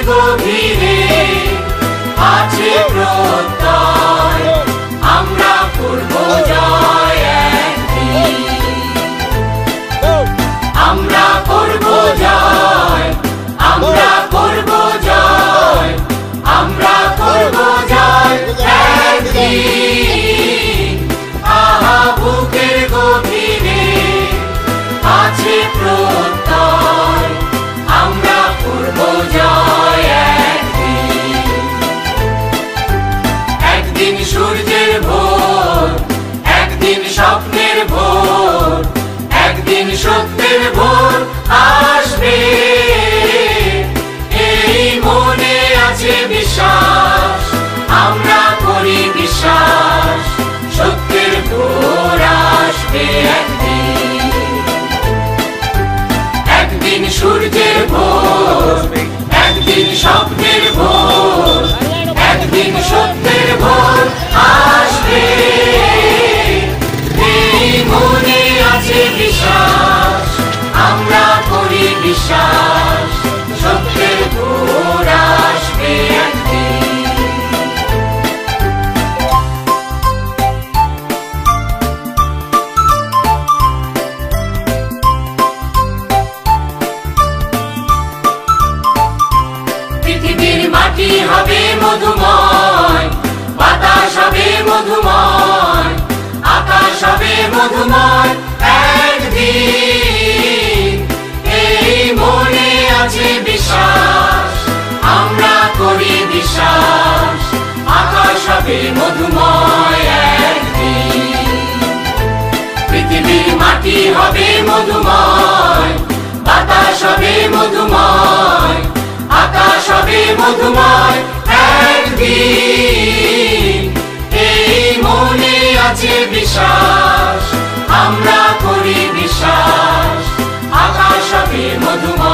গভীরে আছে প্রত্যয়, আমরা করব জয় একদিন, আমরা করব জয়, আমরা করব জয়, আমরা করব জয় একদিন। আহা বুকের গভীরে আছে প্রত্যয়, আমরা করব জয় একদিন। একদিন সূর্যের ভোর, একদিন স্বপ্নের ভোর, একদিন সত্যের ভোর আসবে, এই মনে আছে বিশ্বাস, আমরা করি বিশ্বাস, সত্যের ভোর আসবে একদিন। একদিন সূর্যের ভোর, একদিন স্বপ্নের ভোর, একদিন সত্যের ভোর আসবে, এই মনে আছে বিশ্বাস, আমরা করি বিশ্বাস, সত্যের ভোর আসবে একদিন। পৃথিবীর মাটি হবে মধুময়, বাতাস হবে মধুময়, আকাশ হবে মধুময় একদিন, এই মনে আছে বিশ্বাস, আমরা করি বিশ্বাস, আকাশ হবে মধুময় একদিন। পৃথিবীর মাটি হবে মধুময়, বাতাস হবে মধুময়, আকাশ হবে মধুময় একদিন, এই মনে আছে বিশ্বাস, আমরা করি বিশ্বাস, আকাশ হবে মধুময়।